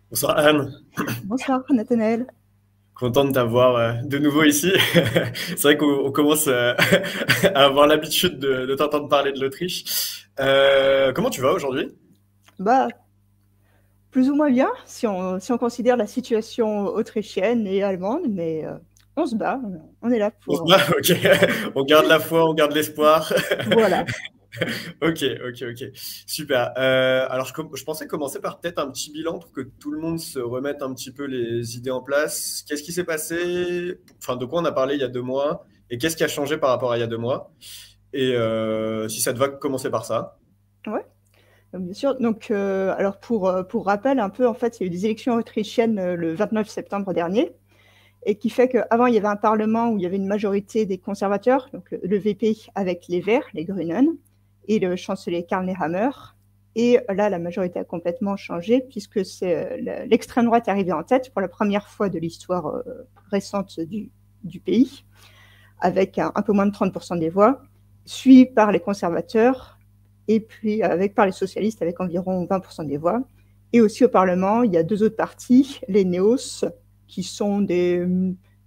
Bonsoir Anne, Bonsoir Nathanaël. content de t'avoir de nouveau ici. C'est vrai qu'on commence à avoir l'habitude de t'entendre parler de l'Autriche. Comment tu vas aujourd'hui? Bah, plus ou moins bien si on considère la situation autrichienne et allemande, mais on se bat, on est là On se pour. bat. Ok. On garde la foi, on garde l'espoir. Voilà. Ok, ok, ok. Super. Alors je pensais commencer par peut-être un petit bilan pour que tout le monde se remette un petit peu les idées en place. Qu'est-ce qui s'est passé? Enfin, de quoi on a parlé il y a 2 mois? Et qu'est-ce qui a changé par rapport à il y a 2 mois? Et si ça te va commencer par ça. Ouais, donc, bien sûr. Donc, alors pour rappel, un peu, en fait, il y a eu des élections autrichiennes le 29 septembre dernier, et qui fait qu'avant, il y avait un parlement où il y avait une majorité des conservateurs, donc le VP avec les Verts, les Grünen, et le chancelier Karl Nehammer. Et là, la majorité a complètement changé, puisque l'extrême droite est arrivée en tête pour la première fois de l'histoire récente du pays, avec un peu moins de 30% des voix, suivi par les conservateurs, et puis par les socialistes avec environ 20% des voix. Et aussi au Parlement, il y a deux autres partis, les Néos, qui sont des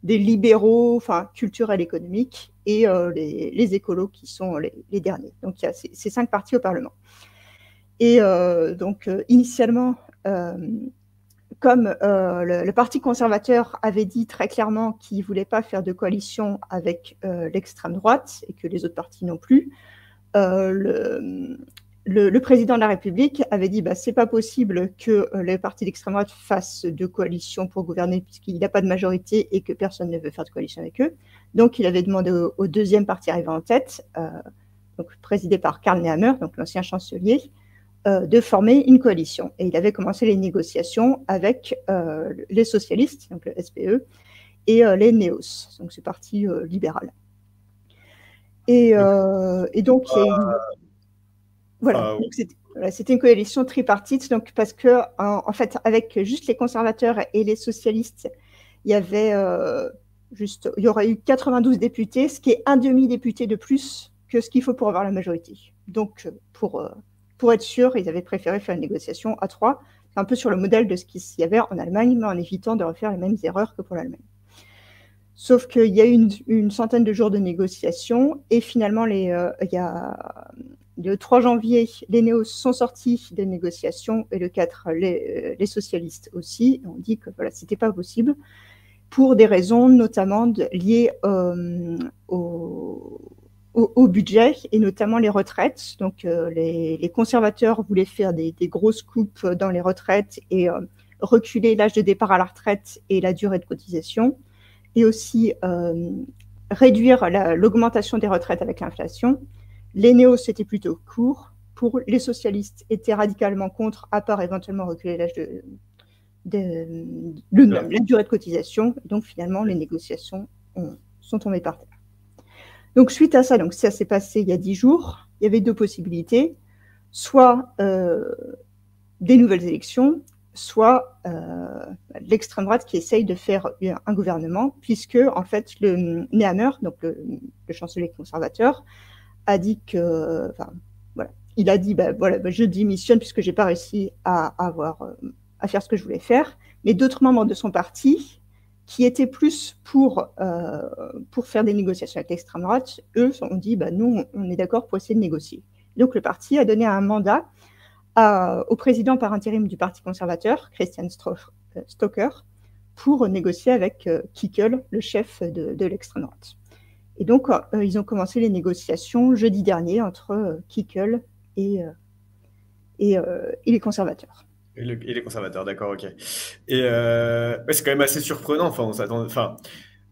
libéraux, enfin culturels économiques, et les écolos qui sont les derniers. Donc il y a ces 5 partis au Parlement. Et donc initialement, comme le Parti conservateur avait dit très clairement qu'il ne voulait pas faire de coalition avec l'extrême droite et que les autres partis non plus, le président de la République avait dit c'est pas possible que les partis d'extrême droite fassent de coalition pour gouverner puisqu'il n'a pas de majorité et que personne ne veut faire de coalition avec eux. Donc il avait demandé au deuxième parti arrivé en tête, donc présidé par Karl Nehammer, donc l'ancien chancelier, de former une coalition. Et il avait commencé les négociations avec les socialistes, donc le SPE, et les Néos, donc ce parti libéral. Et donc, il y a une... Voilà, c'était une coalition tripartite, donc parce que, en fait, avec juste les conservateurs et les socialistes, il y aurait eu 92 députés, ce qui est un demi-député de plus que ce qu'il faut pour avoir la majorité. Donc, pour être sûr, ils avaient préféré faire une négociation à 3, un peu sur le modèle de ce qu'il y avait en Allemagne, mais en évitant de refaire les mêmes erreurs que pour l'Allemagne. Sauf qu'il y a eu une centaine de jours de négociations, et finalement, le 3 janvier, les néos sont sortis des négociations, et le 4, les socialistes aussi. On dit que voilà, c'était pas possible, pour des raisons notamment liées au budget, et notamment les retraites. Donc les conservateurs voulaient faire des grosses coupes dans les retraites et reculer l'âge de départ à la retraite et la durée de cotisation, et aussi réduire l'augmentation des retraites avec l'inflation. Les néos, c'était plutôt court. Pour les socialistes, étaient radicalement contre, à part éventuellement reculer l'âge la durée de cotisation. Donc finalement, les négociations sont tombées par terre. Donc suite à ça, donc ça s'est passé il y a 10 jours, il y avait 2 possibilités, soit des nouvelles élections, soit l'extrême droite qui essaye de faire un gouvernement, puisque en fait le Nehammer, donc le chancelier conservateur, a dit que, voilà, il a dit je démissionne puisque j'ai pas réussi à faire ce que je voulais faire, mais d'autres membres de son parti qui étaient plus pour faire des négociations avec l'extrême droite, eux ont dit nous on est d'accord pour essayer de négocier. Donc le parti a donné un mandat au président par intérim du Parti conservateur, Christian Stocker, pour négocier avec Kickel, le chef de l'extrême droite. Et donc, ils ont commencé les négociations jeudi dernier entre Kickel et les conservateurs. Et les conservateurs, d'accord, ok. Et c'est quand même assez surprenant. Enfin, on s'attend. Enfin,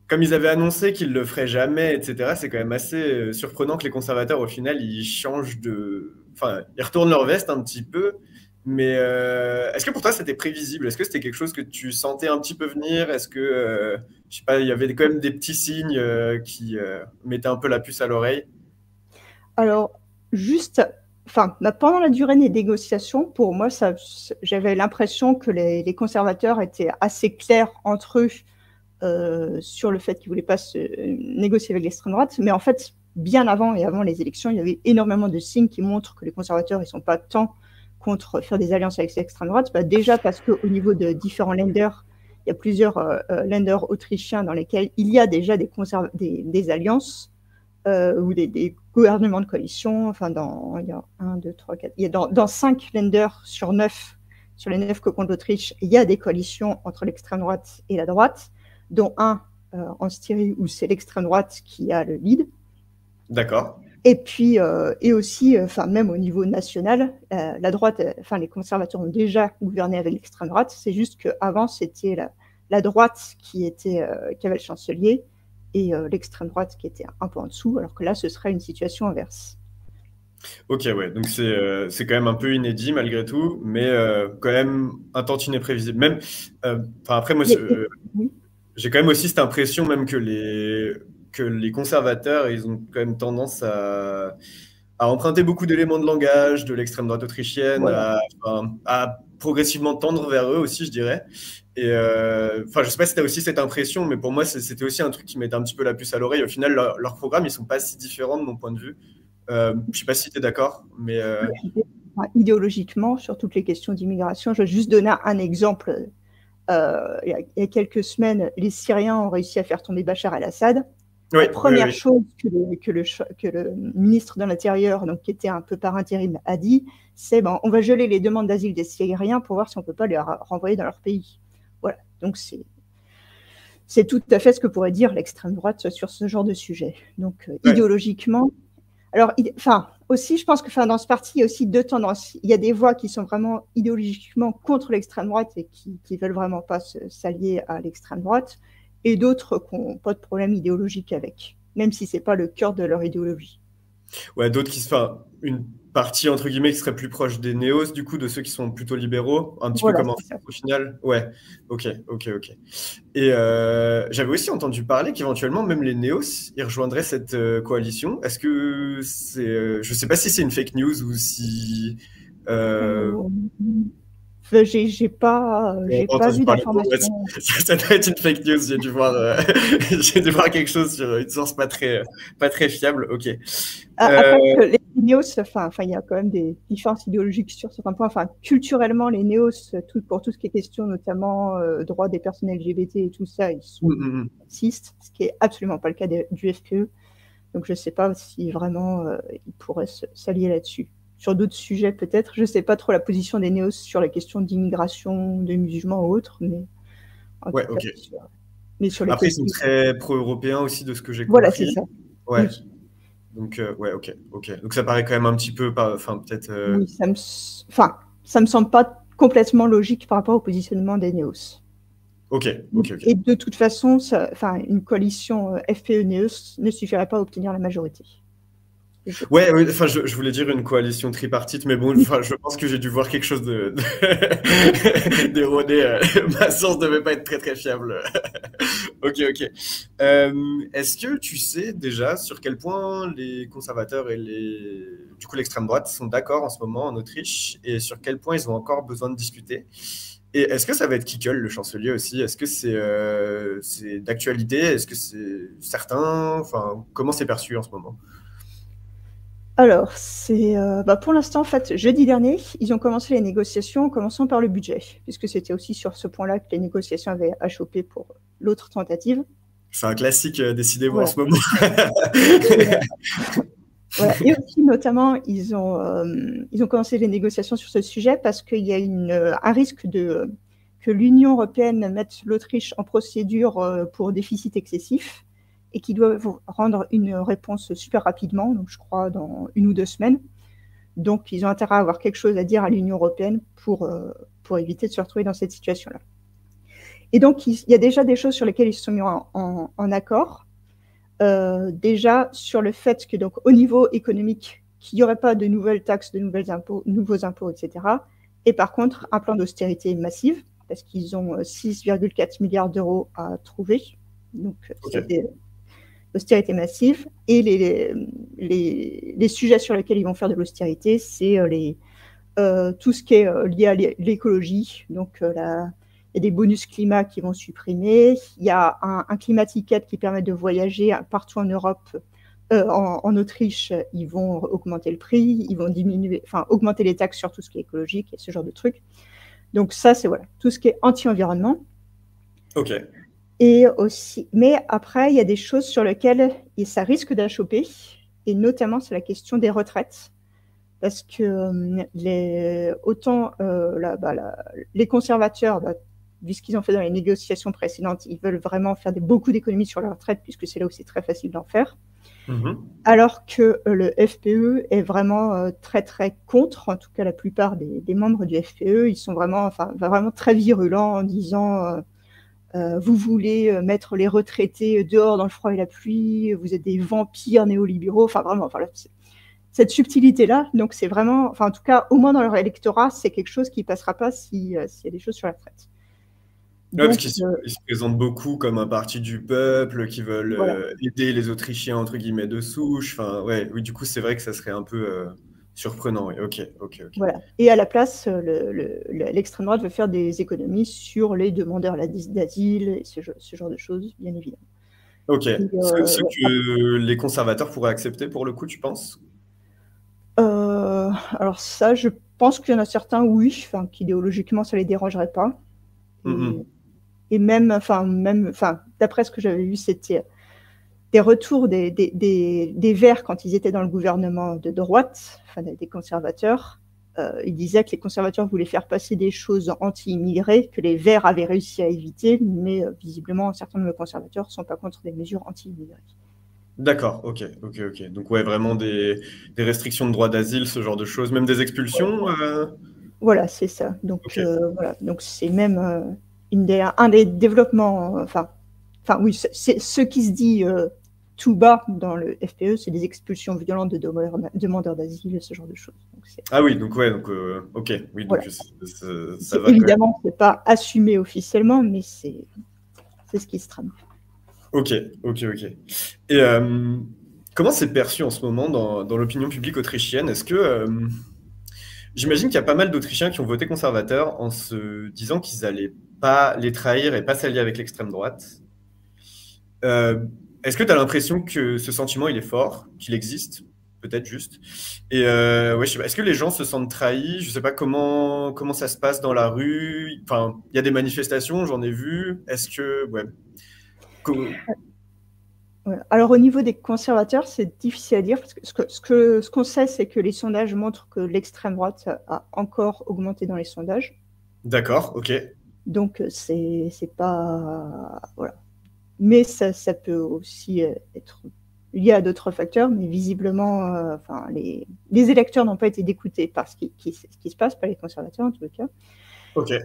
comme ils avaient annoncé qu'ils le feraient jamais, etc. C'est quand même assez surprenant que les conservateurs, au final, ils changent de. Enfin, ils retournent leur veste un petit peu Mais est-ce que pour toi, c'était prévisible? Est-ce que c'était quelque chose que tu sentais un petit peu venir? Est-ce que, je sais pas, il y avait quand même des petits signes qui mettaient un peu la puce à l'oreille? Alors, juste, enfin, pendant la durée des négociations, pour moi, j'avais l'impression que les conservateurs étaient assez clairs entre eux sur le fait qu'ils ne voulaient pas se négocier avec l'extrême droite. Mais en fait, bien avant et avant les élections, il y avait énormément de signes qui montrent que les conservateurs ne sont pas tant contre faire des alliances avec l'extrême droite. Déjà parce qu'au niveau de différents lenders, il y a plusieurs lenders autrichiens dans lesquels il y a déjà des alliances ou des gouvernements de coalition. Enfin, il y a 1, 2, 3, 4. Il y a dans 5 lenders sur 9, sur les 9 que compte l'Autriche, il y a des coalitions entre l'extrême droite et la droite, dont un en Styrie où c'est l'extrême droite qui a le lead. D'accord. Et puis, et aussi, même au niveau national, la droite, les conservateurs ont déjà gouverné avec l'extrême droite. C'est juste qu'avant, c'était la droite qui avait le chancelier et l'extrême droite qui était un peu en dessous, alors que là, ce serait une situation inverse. Ok, ouais, donc c'est quand même un peu inédit malgré tout, mais quand même un tantinet prévisible. Même, après, moi, Oui. j'ai quand même aussi cette impression même que les conservateurs, ils ont quand même tendance à emprunter beaucoup d'éléments de langage de l'extrême droite autrichienne, Voilà. à progressivement tendre vers eux aussi, je dirais. Et je sais pas si tu as aussi cette impression, mais pour moi, c'était aussi un truc qui mettait un petit peu la puce à l'oreille. Au final, leurs programmes, ils sont pas si différents de mon point de vue. Je sais pas si tu es d'accord, mais idéologiquement, sur toutes les questions d'immigration, je vais juste donner un exemple. Il y a quelques semaines, les Syriens ont réussi à faire tomber Bachar el-Assad. La première chose que le ministre de l'Intérieur, donc qui était un peu par intérim, a dit, c'est on va geler les demandes d'asile des Syriens pour voir si on ne peut pas les renvoyer dans leur pays. Voilà. Donc c'est tout à fait ce que pourrait dire l'extrême droite sur ce genre de sujet. Donc idéologiquement, alors aussi, je pense que dans ce parti, il y a aussi deux tendances. Il y a des voix qui sont vraiment idéologiquement contre l'extrême droite et qui veulent vraiment pas s'allier à l'extrême droite, et d'autres qui n'ont pas de problème idéologique avec, même si c'est pas le cœur de leur idéologie. Ouais, d'autres une partie entre guillemets qui serait plus proche des néos, du coup, de ceux qui sont plutôt libéraux, un petit peu comme en France au final. Ouais, ok. Et j'avais aussi entendu parler qu'éventuellement même les néos, ils rejoindraient cette coalition. Est-ce que je sais pas si c'est une fake news ou si. J'ai pas vu d'informations. Ça doit être une fake news. J'ai dû voir quelque chose sur une source pas très fiable. Ok. Après, les néos, il y a quand même des différences idéologiques sur certains points. Culturellement, les néos, pour tout ce qui est question, notamment droits des personnes LGBT et tout ça, ils sont racistes, ce qui est absolument pas le cas du FPE. Donc, je sais pas si vraiment ils pourraient s'allier là-dessus. Sur d'autres sujets, peut-être. Je sais pas trop la position des néos sur la question d'immigration, de musulmans ou autres, mais. Ouais, ok. Mais sur les après, ils sont très pro-européens aussi, de ce que j'ai compris. Voilà, c'est ça. Ouais. Oui. Donc, ouais, ok. Donc, ça paraît quand même un petit peu, peut-être. Oui, ça me semble pas complètement logique par rapport au positionnement des néos. Ok. Et de toute façon, une coalition FPE-néos ne suffirait pas à obtenir la majorité. Ouais, je voulais dire une coalition tripartite, mais bon, je pense que j'ai dû voir quelque chose d'erroné. Ma source devait pas être très très fiable. Ok. Est-ce que tu sais déjà sur quel point les conservateurs et du coup l'extrême droite sont d'accord en ce moment en Autriche et sur quel point ils ont encore besoin de discuter? Et est-ce que ça va être Kickel, le chancelier aussi? Est-ce que c'est d'actualité? Est-ce que c'est certain? Enfin, comment c'est perçu en ce moment? Alors, pour l'instant, en fait, jeudi dernier, ils ont commencé les négociations en commençant par le budget, puisque c'était aussi sur ce point-là que les négociations avaient achoppé pour l'autre tentative. C'est un classique, décidez-vous en ce moment. Voilà. Et aussi, notamment, ils ont commencé les négociations sur ce sujet parce qu'il y a un risque que l'Union européenne mette l'Autriche en procédure pour déficit excessif et qu'ils doivent rendre une réponse super rapidement, donc je crois dans 1 ou 2 semaines. Donc, ils ont intérêt à avoir quelque chose à dire à l'Union européenne pour éviter de se retrouver dans cette situation-là. Et donc, il y a déjà des choses sur lesquelles ils se sont mis en accord. Déjà sur le fait que, donc, au niveau économique, qu'il n'y aurait pas de nouvelles taxes, de nouveaux impôts, etc., Et par contre, un plan d'austérité massive, parce qu'ils ont 6,4 milliards d'euros à trouver. Donc, c'est l'austérité massive. Et les sujets sur lesquels ils vont faire de l'austérité, c'est tout ce qui est lié à l'écologie. Donc, il y a des bonus climat qui vont supprimer. Il y a un climat ticket qui permet de voyager partout en Europe. En Autriche, ils vont augmenter le prix, ils vont augmenter les taxes sur tout ce qui est écologique et ce genre de trucs. Donc ça, c'est tout ce qui est anti-environnement. Ok. Et aussi, mais après, il y a des choses sur lesquelles ça risque d'achoper, et notamment c'est la question des retraites, parce que les conservateurs, vu ce qu'ils ont fait dans les négociations précédentes, ils veulent vraiment faire beaucoup d'économies sur la retraite, puisque c'est là où c'est très facile d'en faire. Alors que le FPE est vraiment très très contre, en tout cas la plupart des membres du FPE, ils sont vraiment très virulents en disant vous voulez mettre les retraités dehors dans le froid et la pluie, vous êtes des vampires néolibéraux, cette subtilité-là. Donc c'est vraiment, en tout cas au moins dans leur électorat, c'est quelque chose qui passera pas s'il y a des choses sur la retraite. Ouais, parce qu'ils se présentent beaucoup comme un parti du peuple qui veulent aider les Autrichiens entre guillemets de souche. Oui, du coup, c'est vrai que ça serait un peu surprenant. Oui. Ok. Voilà. Et à la place, l'extrême droite veut faire des économies sur les demandeurs d'asile et ce genre de choses, bien évidemment. Ok. Ce que les conservateurs pourraient accepter pour le coup, tu penses? Alors ça, je pense qu'il y en a certains, oui, qu'idéologiquement, ça les dérangerait pas. Et même, d'après ce que j'avais vu, c'était des retours des Verts quand ils étaient dans le gouvernement de droite, des conservateurs. Ils disaient que les conservateurs voulaient faire passer des choses anti-immigrés que les Verts avaient réussi à éviter, mais visiblement, certains de nos conservateurs ne sont pas contre des mesures anti-immigrés. D'accord, ok. Donc vraiment des restrictions de droit d'asile, ce genre de choses, même des expulsions. Voilà, c'est ça. Donc donc c'est même un des développements. Oui, c'est ce qui se dit tout bas dans le FPE, c'est des expulsions violentes de demandeurs d'asile, ce genre de choses. Donc, oui, ok, oui, donc ça va. Évidemment, c'est pas assumé officiellement, mais c'est ce qui se trame. Ok. Et comment c'est perçu en ce moment dans l'opinion publique autrichienne? Est-ce que j'imagine qu'il y a pas mal d'Autrichiens qui ont voté conservateur en se disant qu'ils n'allaient pas les trahir et pas s'allier avec l'extrême droite. Est-ce que tu as l'impression que ce sentiment, il est fort, qu'il existe? Peut-être juste. Et je sais pas, est-ce que les gens se sentent trahis? Je sais pas comment ça se passe dans la rue. Enfin, il y a des manifestations, j'en ai vu. Est-ce que... Alors au niveau des conservateurs, c'est difficile à dire, parce que ce qu'on sait, c'est que les sondages montrent que l'extrême droite a encore augmenté dans les sondages. D'accord, ok. Donc c'est pas... Voilà. Mais ça peut aussi être lié à d'autres facteurs, mais visiblement, les électeurs n'ont pas été écoutés par ce qui se passe, par les conservateurs en tout cas. Okay.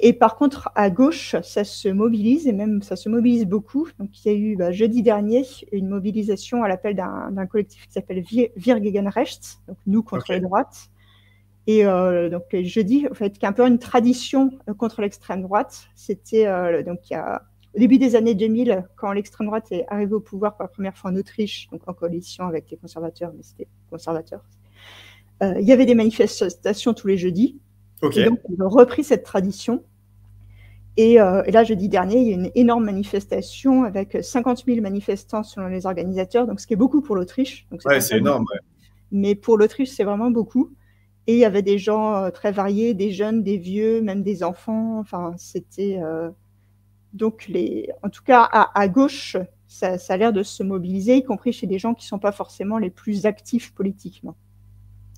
Et par contre, à gauche, ça se mobilise, et même ça se mobilise beaucoup. Donc, il y a eu jeudi dernier une mobilisation à l'appel d'un collectif qui s'appelle Wir gegen Rechts, donc nous contre les droites. Et donc jeudi, en fait, qui est un peu une tradition contre l'extrême droite. C'était au début des années 2000, quand l'extrême droite est arrivée au pouvoir pour la première fois en Autriche, donc en coalition avec les conservateurs, mais c'était conservateurs. Il y avait des manifestations tous les jeudis. Okay. Et donc, ils ont repris cette tradition. Et là, jeudi dernier, il y a eu une énorme manifestation avec 50 000 manifestants selon les organisateurs, donc ce qui est beaucoup pour l'Autriche. C'est énorme. Ouais. Mais pour l'Autriche, c'est vraiment beaucoup. Et il y avait des gens très variés, des jeunes, des vieux, même des enfants. Enfin, c'était... Donc, en tout cas, à gauche, ça a l'air de se mobiliser, y compris chez des gens qui ne sont pas forcément les plus actifs politiquement.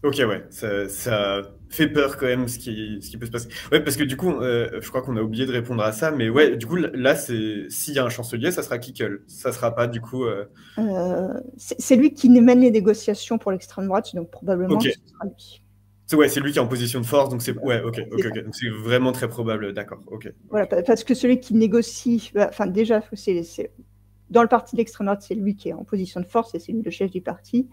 Ok, ouais, ça fait peur quand même ce qui peut se passer. Ouais, parce que du coup, je crois qu'on a oublié de répondre à ça, mais ouais, du coup, là, s'il y a un chancelier, ça sera Kikel. Ça sera pas, du coup... C'est lui qui mène les négociations pour l'extrême droite, donc probablement ce sera lui. Ouais, c'est lui qui est en position de force, donc c'est... Ouais, ok. Donc c'est vraiment très probable, d'accord, ok. Voilà, parce que celui qui négocie... déjà, dans le parti d'extrême droite, c'est lui qui est en position de force, et c'est lui le chef du parti.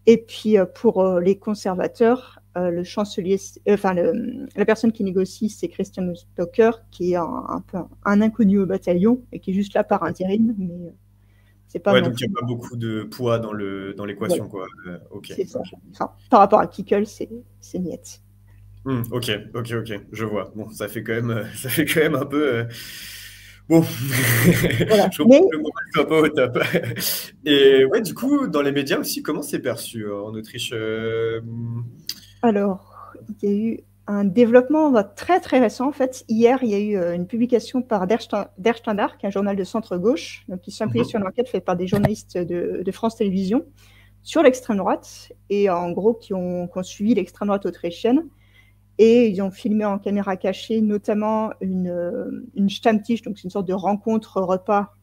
Et puis, pour les conservateurs, le chancelier, la personne qui négocie, c'est Christian Stocker, qui est un peu un inconnu au bataillon et qui est juste là par intérim, mais c'est pas Ouais, non donc il plus. n'y a pas beaucoup de poids dans l'équation, Voilà, quoi. Ok. c'est ça. Ok. Enfin, par rapport à Kickel, c'est niette. Ok, ok, je vois. Bon, ça fait quand même, ça fait quand même un peu. Bon, Voilà. je comprends Mais que le moral soit pas au top. Et ouais, du coup, dans les médias aussi, comment c'est perçu en Autriche? alors, il y a eu un développement très très récent. En fait, hier, il y a eu une publication par Der Standard, qui est un journal de centre-gauche, donc qui s'appuyait sur une enquête faite par des journalistes de France Télévisions sur l'extrême droite, et en gros qui ont suivi l'extrême droite autrichienne. Et ils ont filmé en caméra cachée notamment une Stammtisch, donc c'est une sorte de rencontre repas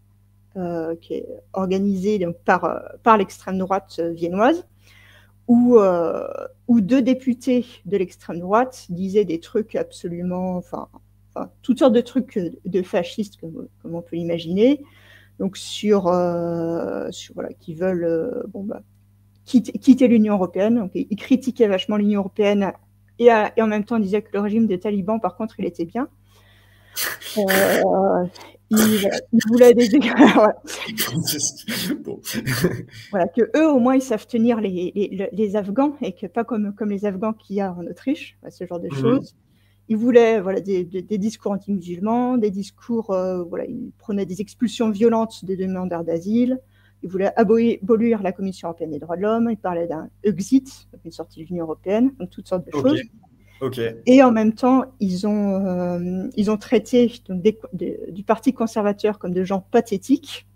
qui est organisée donc, par l'extrême droite viennoise, où deux députés de l'extrême droite disaient des trucs absolument, enfin toutes sortes de trucs de fascistes, comme on peut l'imaginer, donc voilà, qui veulent quitter l'Union européenne. Donc, ils critiquaient vachement l'Union européenne et en même temps disaient que le régime des talibans, par contre, il était bien. Ils voulaient voilà. Bon. Voilà, que eux au moins ils savent tenir les Afghans, et que pas comme les Afghans qu'il y a en Autriche, ce genre de choses. Ils voulaient voilà, des discours anti-musulmans, des discours, voilà, ils prenaient des expulsions violentes des demandeurs d'asile. Ils voulaient abolir la Commission européenne des droits de l'homme. Ils parlaient d'un Exit, donc une sortie de l'Union européenne, donc toutes sortes de choses. Ok. Et en même temps, ils ont traité donc, du Parti conservateur comme de gens pathétiques.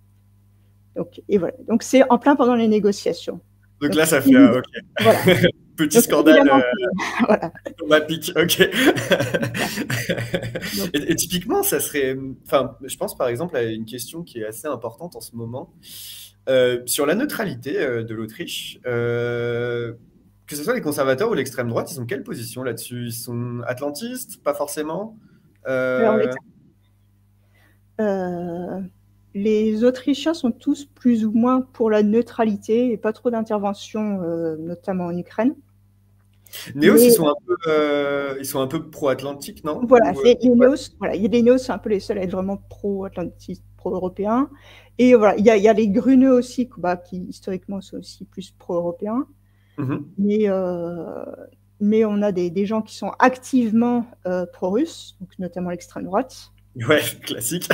Donc, et voilà. Donc c'est en plein pendant les négociations. Donc là, ça fait ok. Voilà. Petit Donc, scandale voilà. ma pique, ok. Donc, Et typiquement, ça serait. Enfin, je pense par exemple à une question qui est assez importante en ce moment. Sur la neutralité de l'Autriche, que ce soit les conservateurs ou l'extrême droite, ils ont quelle position là-dessus? Ils sont atlantistes? Pas forcément? alors, Euh, les Autrichiens sont tous plus ou moins pour la neutralité et pas trop d'intervention, notamment en Ukraine. Néos, Mais ils sont un peu pro-atlantiques, non? voilà, Ou, les ouais. Néos, voilà, il y a des Néos, c'est un peu les seuls à être vraiment pro-atlantistes, pro-européens. Et voilà, il y a les Gruneux aussi, qui historiquement sont aussi plus pro-européens. Mhm. Mais on a des gens qui sont activement pro-russes, donc notamment l'extrême droite. Ouais, classique.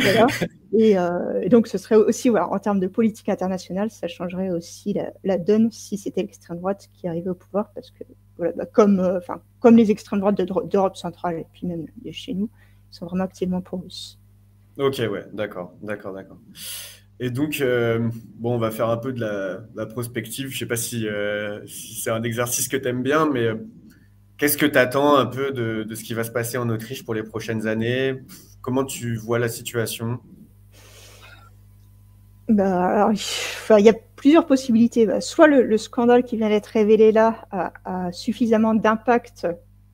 Voilà. Et donc, ce serait aussi, voilà, en termes de politique internationale, ça changerait aussi la donne si c'était l'extrême droite qui arrivait au pouvoir, parce que, voilà, comme les extrêmes droites d'Europe centrale, et puis même de chez nous, ils sont vraiment activement pro-russes. Ok, ouais, d'accord. Et donc, bon, on va faire un peu de la prospective. Je sais pas si c'est un exercice que tu aimes bien, mais qu'est-ce que tu attends un peu de ce qui va se passer en Autriche pour les prochaines années? Comment tu vois la situation? Alors, il y a plusieurs possibilités. Soit le scandale qui vient d'être révélé là a suffisamment d'impact,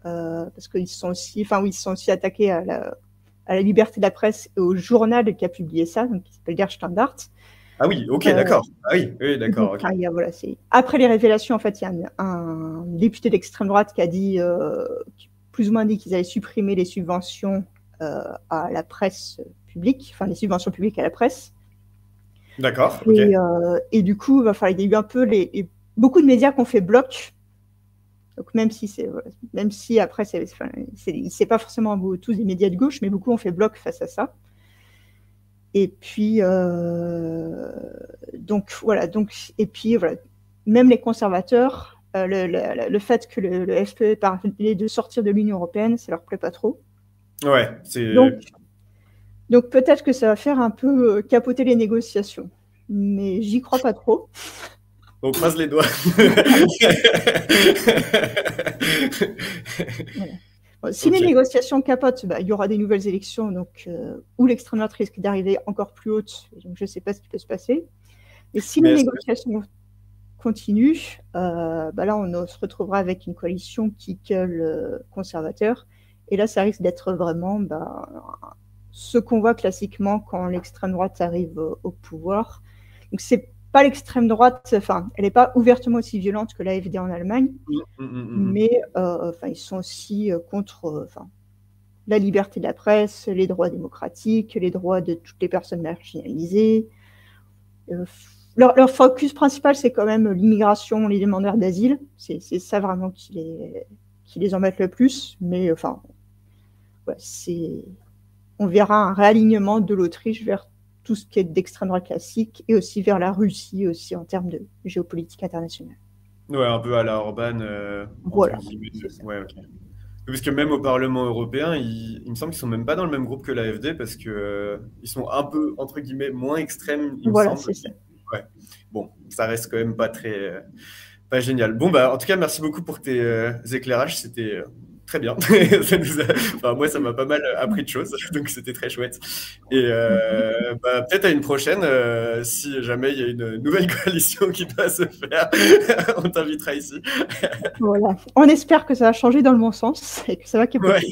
parce qu'ils sont aussi attaqués à la liberté de la presse et au journal qui a publié ça, donc qui s'appelle Der Standard. Ah oui, ok, d'accord. Ah oui, d'accord, ok. Voilà, après les révélations, en fait, il y a un député d'extrême droite qui a dit, plus ou moins dit qu'ils allaient supprimer les subventions à la presse publique, enfin les subventions publiques à la presse. D'accord, ok. Et du coup, il y a eu un peu beaucoup de médias qui ont fait bloc. Donc même si après, c'est pas forcément tous des médias de gauche, mais beaucoup ont fait bloc face à ça. Et puis, même les conservateurs, le fait que le FPE parlait de sortir de l'Union européenne, ça leur plaît pas trop. Ouais, Donc peut-être que ça va faire un peu capoter les négociations, mais j'y crois pas trop. On croise les doigts. Voilà. Bon, si les négociations capotent, il y aura des nouvelles élections, donc où l'extrême droite risque d'arriver encore plus haute. Donc je ne sais pas ce qui peut se passer. Mais si les négociations continuent, là on se retrouvera avec une coalition qui gueule conservateur. Et là, ça risque d'être vraiment ce qu'on voit classiquement quand l'extrême droite arrive au pouvoir. Donc c'est pas l'extrême droite, enfin, elle n'est pas ouvertement aussi violente que l'AfD en Allemagne, mais ils sont aussi contre la liberté de la presse, les droits démocratiques, les droits de toutes les personnes marginalisées. Leur focus principal, c'est quand même l'immigration, les demandeurs d'asile. C'est ça vraiment qui les embête le plus. Mais on verra un réalignement de l'Autriche vers tout ce qui est d'extrême droite classique et aussi vers la Russie aussi en termes de géopolitique internationale. Ouais, un peu à la Orban, voilà. Ouais, ok. Parce que même au Parlement européen, il me semble qu'ils sont même pas dans le même groupe que l'AfD parce que ils sont un peu, entre guillemets, moins extrêmes, il me semble. C'est ça. Ouais. Bon, ça reste quand même pas génial. Bon, bah, en tout cas, merci beaucoup pour tes éclairages. C'était très bien. Moi, ça m'a pas mal appris de choses, donc c'était très chouette. Et peut-être à une prochaine, si jamais il y a une nouvelle coalition qui doit se faire, on t'invitera ici. Voilà. On espère que ça va changer dans le bon sens et que ça va capoter. Ouais.